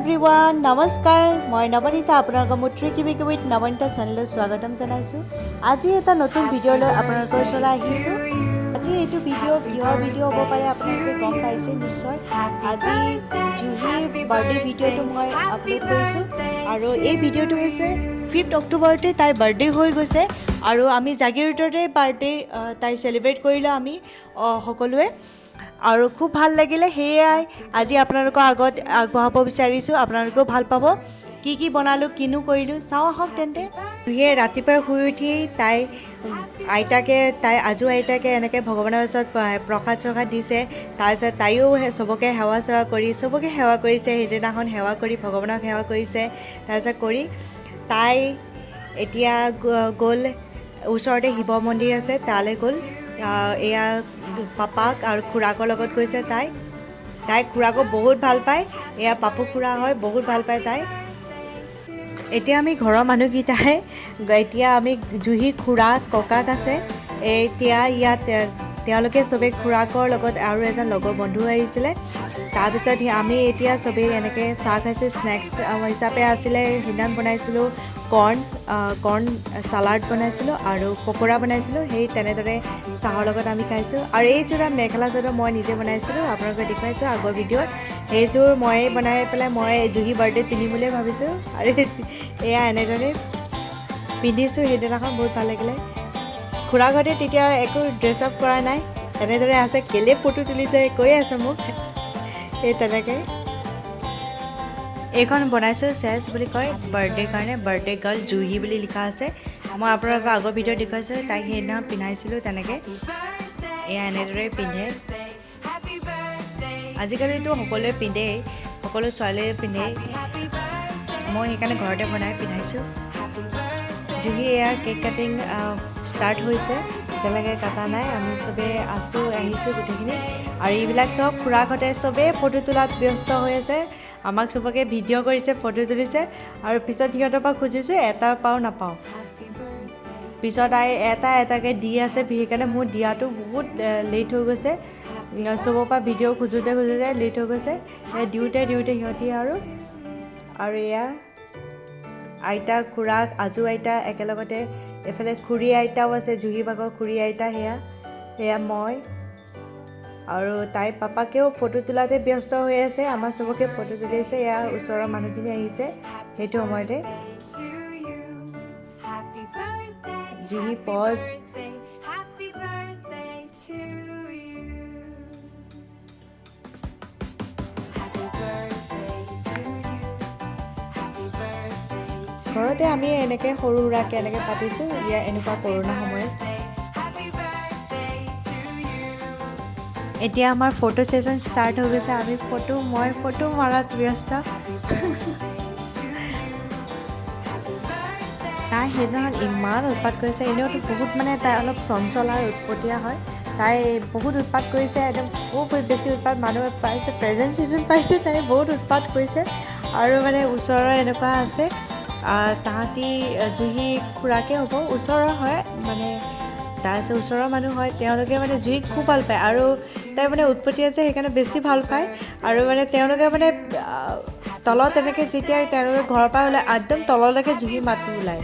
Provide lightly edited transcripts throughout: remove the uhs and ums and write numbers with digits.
Everyone নমস্কাৰ মই নৱনীতা আপোনালোকৰ মুত্ৰী কিবি কিবিত নৱনীতা চেনেললৈ স্বাগতম জনাইছোঁ। আজি এটা নতুন ভিডিঅ' লৈ আপোনালোকৰ ওচৰলৈ আহিছোঁ। আজি এইটো ভিডিঅ' কিহৰ ভিডিঅ' হ'ব পাৰে আপোনালোকে গম পাইছে নিশ্চয়। আজি জুহিৰ বাৰ্থডে ভিডিঅ'টো মই আপলোড কৰিছোঁ আৰু এই ভিডিঅ'টো হৈছে 5 অক্টোবৰতে তাইৰ বাৰ্থডে হৈ গৈছে আৰু আমি জাগিৰোডতে বাৰ্থডে তাই চেলিব্ৰেট কৰিলোঁ আমি সকলোৱে আৰু খুব ভাল লাগিলে। সেয়াই আজি আপোনালোকৰ আগত আগবঢ়াব বিচাৰিছোঁ। আপোনালোকেও ভাল পাব। কি বনালোঁ কিনো কৰিলোঁ চাওঁ আহক তেন্তে। সেয়ে ৰাতিপুৱাই শুই উঠি তাই আজু আইতাকে এনেকৈ ভগৱানৰ ওচৰত প্ৰসাদ চসাদ দিছে। তাৰপিছত তাইও চবকে সেৱা কৰিছে। সেইদিনাখন সেৱা কৰি ভগৱানক সেৱা কৰিছে। তাৰপিছত কৰি তাই এতিয়া গ'ল ওচৰতে শিৱ মন্দিৰ আছে তালৈ গ'ল। এয়া পাপাক আৰু খুৰাকৰ লগত গৈছে। তাই খুৰাকক বহুত ভাল পায়। এয়া পাপু খুৰা হয়, বহুত ভাল পায় তাই। এতিয়া আমি ঘৰৰ মানুহকেইটাই এতিয়া আমি জুহি খুৰা ককাক আছে এতিয়া ইয়াত তেওঁলোকে চবেই খুৰাকৰ লগত আৰু এজন লগৰ বন্ধু আহিছিলে। তাৰপিছত আমি এতিয়া চবেই এনেকৈ চাহ খাইছোঁ। স্নেক্স হিচাপে আছিলে সেইদিনা বনাইছিলোঁ কৰ্ণ চালাড বনাইছিলোঁ আৰু পকোৰা বনাইছিলোঁ। সেই তেনেদৰে চাহৰ লগত আমি খাইছোঁ। আৰু এইযোৰ মেখেলা চাদৰ মই নিজে বনাইছিলোঁ, আপোনালোকে দেখুৱাইছোঁ আগৰ ভিডিঅ'ত। সেইযোৰ ময়ে বনাই পেলাই মই জুহি বাৰ্থডেত পিন্ধিম বুলিয়ে ভাবিছোঁ আৰু এয়া এনেদৰে পিন্ধিছোঁ। সেইদিনাখন বহুত ভাল লাগিলে। খুৰাকহঁতে তেতিয়া একো ড্ৰেছ আপ কৰা নাই, এনেদৰে আছে। কেলে ফটো তুলিছে কৈ আছে মোক সেই তেনেকৈ। এইখন বনাইছোঁ চেছ বুলি কয় বাৰ্থডেৰ কাৰণে। বাৰ্থডে গাৰ্ল জুহি বুলি লিখা আছে। মই আপোনালোকক আগৰ ভিডিঅ'ত দেখুৱাইছোঁ। তাইক সেইদিনা পিন্ধাইছিলোঁ তেনেকৈ। এয়া এনেদৰে পিন্ধে। আজিকালিতো সকলোৱে পিন্ধেই, সকলো ছোৱালীয়ে পিন্ধেই। মই সেইকাৰণে ঘৰতে বনাই পিন্ধাইছোঁ। জুহি এয়া কেক কাটিং ষ্টাৰ্ট হৈছে। এতিয়ালৈকে কটা নাই। আমি চবেই আহিছোঁ গোটেইখিনি। আৰু এইবিলাক চব খুৰাকহঁতে চবেই ফটো তোলাত ব্যস্ত হৈ আছে। আমাক চবকে ভিডিঅ' কৰিছে, ফটো তুলিছে। আৰু পিছত সিহঁতৰ পৰা খুজিছোঁ এটা পাওঁ নাপাওঁ। পিছত এটাকৈ দি আছে। সেইকাৰণে মোৰ দিয়াটো বহুত লেট হৈ গৈছে। চবৰ পৰা ভিডিঅ' খোজোঁতে লেট হৈ গৈছে। দিওঁতে সিহঁতি আৰু এয়া আইতা খুৰাক আজু আইতা একেলগতে। এইফালে খুৰী আইতাও আছে, জুহি ভাগৰ খুৰী আইতা। সেয়া মই আৰু তাইৰ পাপাকেও ফটো তোলাতে ব্যস্ত হৈ আছে। আমাৰ চবকে ফটো তুলিছে। এয়া ওচৰৰ মানুহখিনি আহিছে সেইটো সময়তে। জুহি পজ। ঘৰতে আমি এনেকৈ সৰু সুৰাকৈ এনেকৈ পাতিছোঁ এনেকুৱা কৰোণা সময়ত। এতিয়া আমাৰ ফটো ছেশ্যন ষ্টাৰ্ট হৈ গৈছে। মই ফটো মৰাত ব্যস্ত। তাই সেইদিনাখন ইমান উৎপাত কৰিছে। এনেওতো বহুত তাই অলপ চঞ্চল আৰু উৎপতীয়া হয়। তাই বহুত উৎপাত কৰিছে। একদম বহুত বেছি উৎপাত। মানুহে পাইছে প্ৰেজেণ্ট পাইছে। তাই বহুত উৎপাত কৰিছে। আৰু ওচৰৰ এনেকুৱা আছে তাহাঁতি জুহি খুৰাকে হ'ব, ওচৰৰ হয় তাৰপিছত ওচৰৰ মানুহ হয়। তেওঁলোকে জুহিক খুব ভাল পায় আৰু তাই উৎপতীয়া যে সেইকাৰণে বেছি ভাল পায়। আৰু তেওঁলোকে তলত এনেকৈ যেতিয়া তেওঁলোকে ঘৰৰ পৰা ওলাই একদম তললৈকে জুহি মাতটো ওলায়।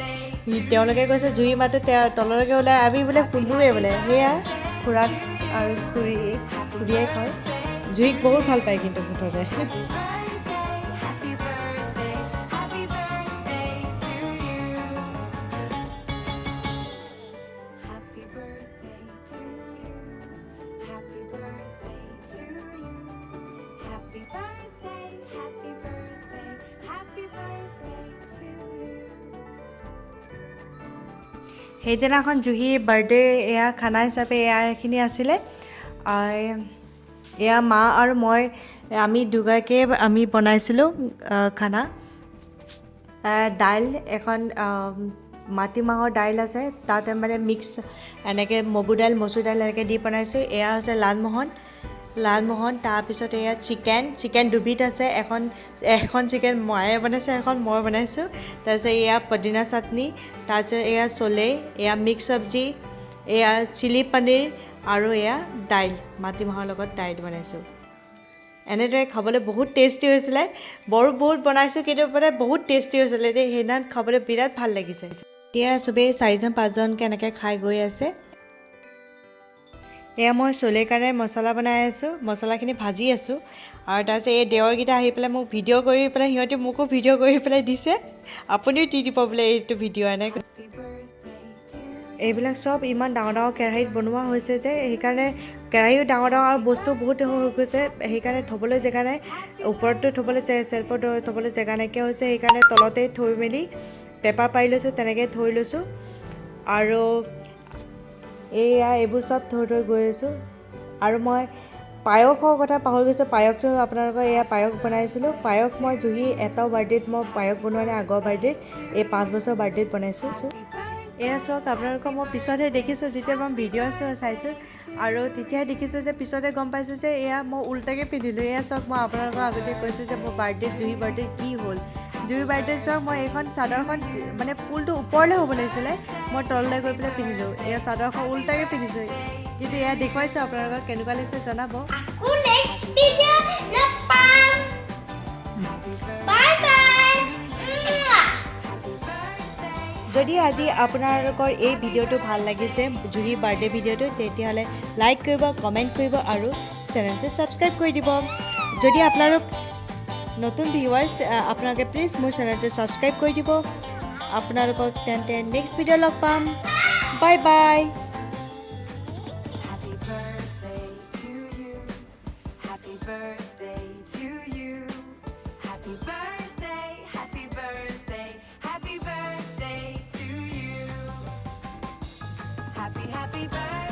তেওঁলোকে কৈছে জুহি মাতটো তললৈকে ওলাই আমি বোলে শুনোৱে বোলে। সেয়া খুৰাক আৰু খুৰীয়ে কয়। জুহিক বহুত ভাল পায় কিন্তু মুঠতে। সেইদিনাখন জুহিৰ বাৰ্থডে এয়া খানা হিচাপে এইখিনি আছিলে। এয়া মা আৰু আমি দুগৰাকীয়ে আমি বনাইছিলোঁ খানা। দাইল এখন মাটিমাহৰ দাইল আছে, তাতে মিক্স এনেকৈ মগু দাইল মচুৰ দাইল এনেকৈ দি বনাইছোঁ। এয়া হৈছে লালমোহন। তাৰপিছত এয়া চিকেন দুবিধ আছে। এখন চিকেন মায়ে বনাইছে, এখন মই বনাইছোঁ। তাৰপিছত এয়া পদিনা চাটনি, তাৰপিছত এয়া চলে, এয়া মিক্স চব্জি, এয়া চিলি পনীৰ আৰু এয়া দাইল, মাটিমাহৰ লগত দাইল বনাইছোঁ। এনেদৰে খাবলৈ বহুত টেষ্টি হৈছিলে বহুত বনাইছোঁ কিন্তু মানে বহুত টেষ্টি হৈছিলে দেই সেইদিনা খাবলৈ বিৰাট ভাল লাগিছে এতিয়া চবেই 4জন 5জনকৈ এনেকৈ খাই গৈ আছে এয়া মই চলেৰ কাৰণে মছলা বনাই আছোঁ মছলাখিনি ভাজি আছোঁ আৰু তাৰপিছত এই দেৱৰকেইটা আহি পেলাই মোক ভিডিঅ' কৰি পেলাই সিহঁতে মোকো ভিডিঅ' কৰি পেলাই দিছে আপুনিও দি দিব বোলে এইটো ভিডিঅ' এনেকৈ এইবিলাক চব ইমান ডাঙৰ ডাঙৰ কেৰাহীত বনোৱা হৈছে যে সেইকাৰণে কেৰাহীও ডাঙৰ ডাঙৰ আৰু বস্তু বহুত হৈ গৈছে সেইকাৰণে থ'বলৈ জেগা নাই ওপৰতো থ'বলৈ ছেল্ফত থ'বলৈ জেগা নাইকিয়া হৈছে সেইকাৰণে তলতে থৈ মেলি পেপাৰ পাৰি লৈছোঁ তেনেকৈ থৈ লৈছোঁ আৰু এয়া এইবোৰ চব থৈ গৈ আছোঁ আৰু মই পায়সৰ কথা পাহৰি গৈছোঁ পায়সটো আপোনালোকৰ এয়া পায়স বনাইছিলোঁ পায়স মই জুহি এটাও বাৰ্থডেত মই পায়স বনোৱা নাই আগৰ বাৰ্থডেত এই 5 বছৰ বাৰ্থডেত বনাইছোঁ এয়া চাওক আপোনালোকক মই পিছতহে দেখিছোঁ যেতিয়া মই ভিডিঅ' চাইছোঁ আৰু তেতিয়াহে দেখিছোঁ যে পিছতে গম পাইছোঁ যে এয়া মই উল্টাকৈ পিন্ধিলোঁ এয়া চাওক মই আপোনালোকক আগতে কৈছোঁ যে মোৰ বাৰ্থডেত জুহি বাৰ্থডেত কি হ'ল জুহি বাৰ্থডে চাওক মই এইখন চাদৰখন মানে ফুলটো ওপৰলৈ হ'ব লাগিছিলে মই তললৈ গৈ পেলাই পিন্ধিলোঁ এয়া চাদৰখন উল্টাকৈ পিন্ধিছোঁ কিন্তু এয়া দেখুৱাইছোঁ আপোনালোকক কেনেকুৱা লাগিছে জনাব যদি আজি আপোনালোকৰ এই ভিডিঅ'টো ভাল লাগিছে জুহি বাৰ্থডে ভিডিঅ'টো তেতিয়াহ'লে লাইক কৰিব কমেণ্ট কৰিব আৰু চেনেলটো ছাবস্ক্ৰাইব কৰি দিব যদি আপোনালোক নতুন ভিউৱাৰ্ছ আপোনালোকে প্লিজ মোৰ চেনেলটো ছাবস্ক্ৰাইব কৰি দিব আপোনালোকক তেন্তে নেক্সট ভিডিঅ' লগ পাম বাই বাই Happy birthday.